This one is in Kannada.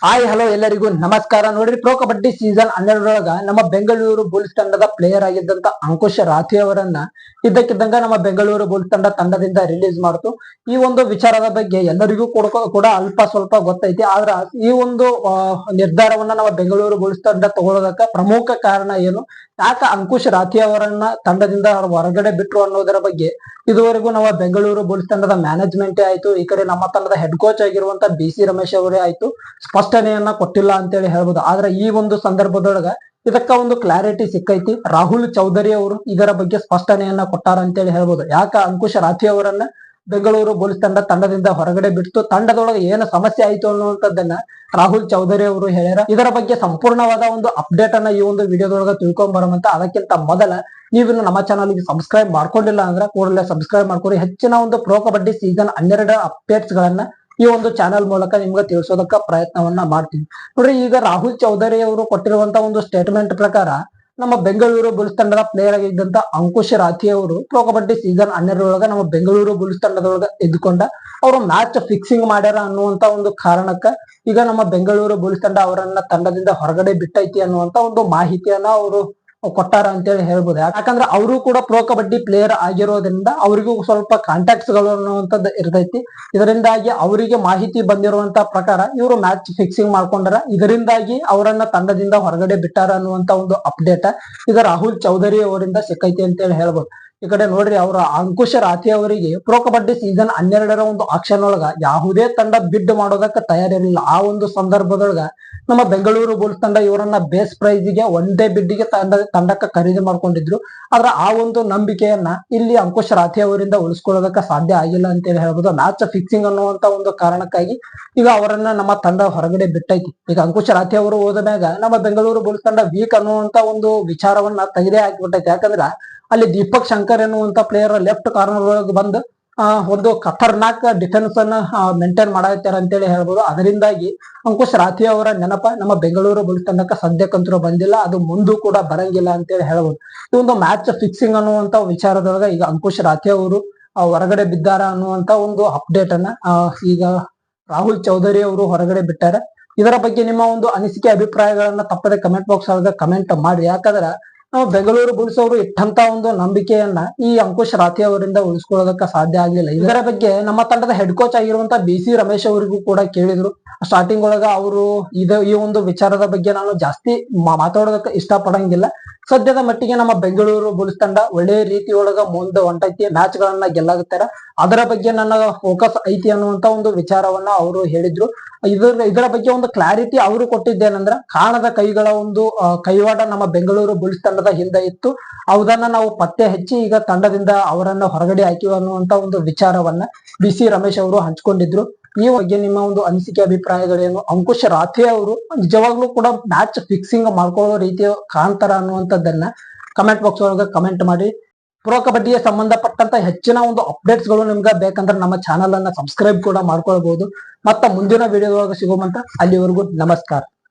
ಹಾಯ್ ಹಲೋ ಎಲ್ಲರಿಗೂ ನಮಸ್ಕಾರ. ನೋಡ್ರಿ, ಪ್ರೋ ಕಬಡ್ಡಿ ಸೀಸನ್ 12 ನಮ್ಮ ಬೆಂಗಳೂರು ಬುಲ್ಸ್ ತಂಡದ ಪ್ಲೇಯರ್ ಆಗಿದ್ದಂತ ಅಂಕುಶ್ ರಾಥಿ ಅವರನ್ನ ಇದ್ದಕ್ಕಿದ್ದಂಗ ನಮ್ಮ ಬೆಂಗಳೂರು ಬುಲ್ಸ್ ತಂಡದಿಂದ ರಿಲೀಸ್ ಮಾಡ್ತು. ಈ ಒಂದು ವಿಚಾರದ ಬಗ್ಗೆ ಎಲ್ಲರಿಗೂ ಕೂಡ ಅಲ್ಪ ಸ್ವಲ್ಪ ಗೊತ್ತೈತಿ. ಆದ್ರ ಈ ಒಂದು ನಿರ್ಧಾರವನ್ನ ನಮ್ಮ ಬೆಂಗಳೂರು ಬುಲ್ಸ್ ತಂಡ ತಗೊಳ್ಳೋದಕ್ಕ ಪ್ರಮುಖ ಕಾರಣ ಏನು, ಯಾಕ ಅಂಕುಶ್ ರಾಥಿ ಅವರನ್ನ ತಂಡದಿಂದ ಹೊರಗಡೆ ಬಿಟ್ರು ಅನ್ನೋದರ ಬಗ್ಗೆ ಇದುವರೆಗೂ ನಮ್ಮ ಬೆಂಗಳೂರು ಬುಲ್ಸ್ ತಂಡದ ಮ್ಯಾನೇಜ್ಮೆಂಟೇ ಆಯ್ತು, ಈ ಕಡೆ ನಮ್ಮ ತಂಡದ ಹೆಡ್ ಕೋಚ್ ಆಗಿರುವಂತ BC ರಮೇಶ್ ಅವರೇ ಆಯ್ತು, ಸ್ಪಷ್ಟನೆಯನ್ನ ಕೊಟ್ಟಿಲ್ಲ ಅಂತೇಳಿ ಹೇಳ್ಬೋದು. ಆದ್ರೆ ಈ ಒಂದು ಸಂದರ್ಭದೊಳಗ ಇದಕ್ಕ ಒಂದು ಕ್ಲಾರಿಟಿ ಸಿಕ್ಕೈತಿ. ರಾಹುಲ್ ಚೌಧರಿ ಅವರು ಇದರ ಬಗ್ಗೆ ಸ್ಪಷ್ಟನೆಯನ್ನ ಕೊಟ್ಟಾರ ಅಂತೇಳಿ ಹೇಳ್ಬೋದು. ಯಾಕ ಅಂಕುಶ್ ರಾಥಿ ಅವರನ್ನ ಬೆಂಗಳೂರು ಬುಲ್ಸ್ ತಂಡದಿಂದ ಹೊರಗಡೆ ಬಿಟ್ಟು ತಂಡದೊಳಗೆ ಏನು ಸಮಸ್ಯೆ ಆಯ್ತು ಅನ್ನುವಂಥದ್ದನ್ನ ರಾಹುಲ್ ಚೌಧರಿ ಅವರು ಹೇಳ್ಯಾರ. ಇದರ ಬಗ್ಗೆ ಸಂಪೂರ್ಣವಾದ ಒಂದು ಅಪ್ಡೇಟ್ ಅನ್ನ ಈ ಒಂದು ವಿಡಿಯೋದೊಳಗೆ ತಿಳ್ಕೊಂಡ್ ಬರೋಮಂತ. ಅದಕ್ಕಿಂತ ಮೊದಲ ನೀವಿನ್ನು ನಮ್ಮ ಚಾನಲ್ಗೆ ಸಬ್ಸ್ಕ್ರೈಬ್ ಮಾಡ್ಕೊಂಡಿಲ್ಲ ಅಂದ್ರೆ ಕೂಡಲೇ ಸಬ್ಸ್ಕ್ರೈಬ್ ಮಾಡ್ಕೊರಿ. ಹೆಚ್ಚಿನ ಒಂದು ಪ್ರೋ ಕಬಡ್ಡಿ ಸೀಸನ್ 12 ಅಪ್ಡೇಟ್ಸ್ ಗಳನ್ನ ಈ ಒಂದು ಚಾನೆಲ್ ಮೂಲಕ ನಿಮ್ಗೆ ತಿಳಿಸೋದಕ್ಕ ಪ್ರಯತ್ನವನ್ನ ಮಾಡ್ತೀನಿ. ನೋಡ್ರಿ, ಈಗ ರಾಹುಲ್ ಚೌಧರಿ ಅವರು ಕೊಟ್ಟಿರುವಂತ ಒಂದು ಸ್ಟೇಟ್ಮೆಂಟ್ ಪ್ರಕಾರ ನಮ್ಮ ಬೆಂಗಳೂರು ಬುಲ್ಸ್ ತಂಡದ ಪ್ಲೇಯರ್ ಆಗಿದ್ದಂತ ಅಂಕುಶ್ ರಾಥಿ ಅವರು ಪ್ರೋ ಕಬಡ್ಡಿ ಸೀಸನ್ 12 ನಮ್ಮ ಬೆಂಗಳೂರು ಬುಲ್ಸ್ ತಂಡದೊಳಗ ಇದ್ದುಕೊಂಡ ಅವರು ಮ್ಯಾಚ್ ಫಿಕ್ಸಿಂಗ್ ಮಾಡ್ಯಾರ ಅನ್ನುವಂತ ಒಂದು ಕಾರಣಕ್ಕ ಈಗ ನಮ್ಮ ಬೆಂಗಳೂರು ಬುಲ್ಸ್ ತಂಡ ಅವರನ್ನ ತಂಡದಿಂದ ಹೊರಗಡೆ ಬಿಟ್ಟೈತಿ ಅನ್ನುವಂತ ಒಂದು ಮಾಹಿತಿಯನ್ನ ಅವರು ಕೊಟ್ಟಾರ ಅಂತೇಳಿ ಹೇಳ್ಬೋದು. ಯಾಕಂದ್ರೆ ಅವರು ಕೂಡ ಪ್ರೋ ಕಬಡ್ಡಿ ಪ್ಲೇಯರ್ ಆಗಿರೋದ್ರಿಂದ ಅವರಿಗೂ ಸ್ವಲ್ಪ ಕಾಂಟ್ಯಾಕ್ಟ್ಸ್ ಗಳು ಅನ್ನುವಂಥದ್ದು ಇರ್ತೈತಿ. ಇದರಿಂದಾಗಿ ಅವರಿಗೆ ಮಾಹಿತಿ ಬಂದಿರುವಂತ ಪ್ರಕಾರ ಇವರು ಮ್ಯಾಚ್ ಫಿಕ್ಸಿಂಗ್ ಮಾಡ್ಕೊಂಡಾರ, ಇದರಿಂದಾಗಿ ಅವರನ್ನ ತಂಡದಿಂದ ಹೊರಗಡೆ ಬಿಟ್ಟಾರ ಅನ್ನುವಂತ ಒಂದು ಅಪ್ಡೇಟ್ ಈಗ ರಾಹುಲ್ ಚೌಧರಿ ಅವರಿಂದ ಸಿಕ್ಕೈತಿ ಅಂತೇಳಿ ಹೇಳ್ಬೋದು. ಈ ಕಡೆ ನೋಡ್ರಿ, ಅವರ ಅಂಕುಶ್ ರಾಥಿ ಅವರಿಗೆ ಪ್ರೋ ಕಬಡ್ಡಿ ಸೀಸನ್ 12 ಒಂದು ಆಕ್ಷನ್ ಒಳಗ ಯಾವುದೇ ತಂಡ ಬಿಡ್ ಮಾಡೋದಕ್ಕೆ ತಯಾರಿರಲಿಲ್ಲ. ಆ ಒಂದು ಸಂದರ್ಭದೊಳಗ ನಮ್ಮ ಬೆಂಗಳೂರು ಬುಲ್ಸ್ ತಂಡ ಇವರನ್ನ ಬೇಸ್ ಪ್ರೈಸ್ ಗೆ ಒಂದೇ ಬಿಡ್ಡಿಗೆ ತಂಡಕ್ಕೆ ಖರೀದಿ ಮಾಡ್ಕೊಂಡಿದ್ರು. ಆದ್ರೆ ಆ ಒಂದು ನಂಬಿಕೆಯನ್ನ ಇಲ್ಲಿ ಅಂಕುಶ್ ರಾಥಿ ಅವರಿಂದ ಉಳಿಸ್ಕೊಳ್ಳೋದಕ್ಕೆ ಸಾಧ್ಯ ಆಗಿಲ್ಲ ಅಂತೇಳಿ ಹೇಳ್ಬೋದು. ಮ್ಯಾಚ್ ಫಿಕ್ಸಿಂಗ್ ಅನ್ನುವಂತ ಒಂದು ಕಾರಣಕ್ಕಾಗಿ ಈಗ ಅವರನ್ನ ನಮ್ಮ ತಂಡ ಹೊರಗಡೆ ಬಿಟ್ಟೈತಿ. ಈಗ ಅಂಕುಶ್ ರಾಥಿ ಅವರು ಹೋದ ಮ್ಯಾಗ ನಮ್ಮ ಬೆಂಗಳೂರು ಬುಲ್ಸ್ ತಂಡ ವೀಕ್ ಅನ್ನುವಂತ ಒಂದು ವಿಚಾರವನ್ನ ತೆಗೆದೇ ಹಾಕಿಬಿಟ್ಟೈತಿ. ಯಾಕಂದ್ರ ಅಲ್ಲಿ ದೀಪಕ್ ಶಂಕರ್ ಎನ್ನುವಂತ ಪ್ಲೇಯರ್ ಲೆಫ್ಟ್ ಕಾರ್ನರ್ ಒಳಗೆ ಬಂದು ಒಂದು ಖತರ್ನಾಕ್ ಡಿಫೆನ್ಸ್ ಅನ್ನ ಮೇಂಟೈನ್ ಮಾಡಾಯ್ತಾರ ಅಂತೇಳಿ ಹೇಳ್ಬೋದು. ಅದರಿಂದಾಗಿ ಅಂಕುಶ್ ರಾಥಿ ಅವರ ನೆನಪ ನಮ್ಮ ಬೆಂಗಳೂರು ಬುಲ್ಸ್ ತಂಡಕ್ಕೆ ಸದ್ಯಕ್ಕಂತೂ ಬಂದಿಲ್ಲ, ಅದು ಮುಂದೂ ಕೂಡ ಬರಂಗಿಲ್ಲ ಅಂತೇಳಿ ಹೇಳ್ಬೋದು. ಈ ಒಂದು ಮ್ಯಾಚ್ ಫಿಕ್ಸಿಂಗ್ ಅನ್ನುವಂತ ವಿಚಾರದೊಳಗ ಈಗ ಅಂಕುಶ್ ರಾಥಿ ಅವರು ಹೊರಗಡೆ ಬಿದ್ದಾರ ಅನ್ನುವಂತ ಒಂದು ಅಪ್ಡೇಟ್ ಅನ್ನ ಈಗ ರಾಹುಲ್ ಚೌಧರಿ ಅವರು ಹೊರಗಡೆ ಬಿಟ್ಟಾರ. ಇದರ ಬಗ್ಗೆ ನಿಮ್ಮ ಒಂದು ಅನಿಸಿಕೆ ಅಭಿಪ್ರಾಯಗಳನ್ನ ತಪ್ಪದೆ ಕಮೆಂಟ್ ಬಾಕ್ಸ್ ಒಳಗೆ ಕಮೆಂಟ್ ಮಾಡಿ. ಯಾಕಂದ್ರ ಬೆಂಗಳೂರು ಬುಲ್ಸ್ ಅವರು ಇಟ್ಟಂತ ಒಂದು ನಂಬಿಕೆಯನ್ನ ಈ ಅಂಕುಶ್ ರಾಥಿ ಅವರಿಂದ ಉಳಿಸ್ಕೊಳ್ಳೋದಕ್ಕೆ ಸಾಧ್ಯ ಆಗ್ಲಿಲ್ಲ. ಇದರ ಬಗ್ಗೆ ನಮ್ಮ ತಂಡದ ಹೆಡ್ ಕೋಚ್ ಆಗಿರುವಂತ BC ರಮೇಶ್ ಅವರಿಗೂ ಕೂಡ ಕೇಳಿದ್ರು. ಸ್ಟಾರ್ಟಿಂಗ್ ಒಳಗ ಅವರು ಈ ಒಂದು ವಿಚಾರದ ಬಗ್ಗೆ ನಾನು ಜಾಸ್ತಿ ಮಾತಾಡೋದಕ್ಕೆ ಇಷ್ಟ ಪಡಂಗಿಲ್ಲ. ಸದ್ಯದ ಮಟ್ಟಿಗೆ ನಮ್ಮ ಬೆಂಗಳೂರು ಬುಲ್ಸ್ ತಂಡ ಒಳ್ಳೆ ರೀತಿ ಒಳಗ ಮುಂದೆ ಹೊಂಟೈತಿ, ಮ್ಯಾಚ್ ಗಳನ್ನ ಗೆಲ್ಲಾಗುತ್ತಾರ, ಅದರ ಬಗ್ಗೆ ನನ್ನ ಫೋಕಸ್ ಐತಿ ಅನ್ನುವಂತ ಒಂದು ವಿಚಾರವನ್ನ ಅವರು ಹೇಳಿದ್ರು. ಇದರ ಬಗ್ಗೆ ಒಂದು ಕ್ಲಾರಿಟಿ ಅವರು ಕೊಟ್ಟಿದ್ದೇನೆಂದ್ರ, ಕಾಣದ ಕೈಗಳ ಒಂದು ಕೈವಾಡ ನಮ್ಮ ಬೆಂಗಳೂರು ಬುಲ್ಸ್ ತಂಡದ ಹಿಂದೆ ಇತ್ತು, ಅದನ್ನ ನಾವು ಪತ್ತೆ ಹಚ್ಚಿ ಈಗ ತಂಡದಿಂದ ಅವರನ್ನ ಹೊರಗಡೆ ಹಾಕಿವ ಅನ್ನುವಂತ ಒಂದು ವಿಚಾರವನ್ನ BC ರಮೇಶ್ ಅವರು ಹಂಚ್ಕೊಂಡಿದ್ರು. ಈ ಬಗ್ಗೆ ನಿಮ್ಮ ಒಂದು ಅನಿಸಿಕೆ ಅಭಿಪ್ರಾಯಗಳೇನು? ಅಂಕುಶ್ ರಾಥಿ ಅವರು ನಿಜವಾಗ್ಲೂ ಕೂಡ ಮ್ಯಾಚ್ ಫಿಕ್ಸಿಂಗ್ ಮಾಡ್ಕೊಳ್ಳೋ ರೀತಿಯ ಕಾಣ್ತಾರ ಅನ್ನುವಂಥದ್ದನ್ನ ಕಮೆಂಟ್ ಬಾಕ್ಸ್ ಒಳಗೆ ಕಮೆಂಟ್ ಮಾಡಿ. ಪ್ರೋ ಕಬಡ್ಡಿಗೆ ಸಂಬಂಧಪಟ್ಟಂತ ಹೆಚ್ಚಿನ ಒಂದು ಅಪ್ಡೇಟ್ಸ್ ಗಳು ನಿಮ್ಗೆ ಬೇಕಂದ್ರೆ ನಮ್ಮ ಚಾನಲ್ ಅನ್ನ ಸಬ್ಸ್ಕ್ರೈಬ್ ಕೂಡ ಮಾಡ್ಕೊಳ್ಬಹುದು. ಮತ್ತ ಮುಂದಿನ ವಿಡಿಯೋದೊಳಗೆ ಸಿಗೋಮಂತ, ಅಲ್ಲಿವರೆಗೂ ನಮಸ್ಕಾರ.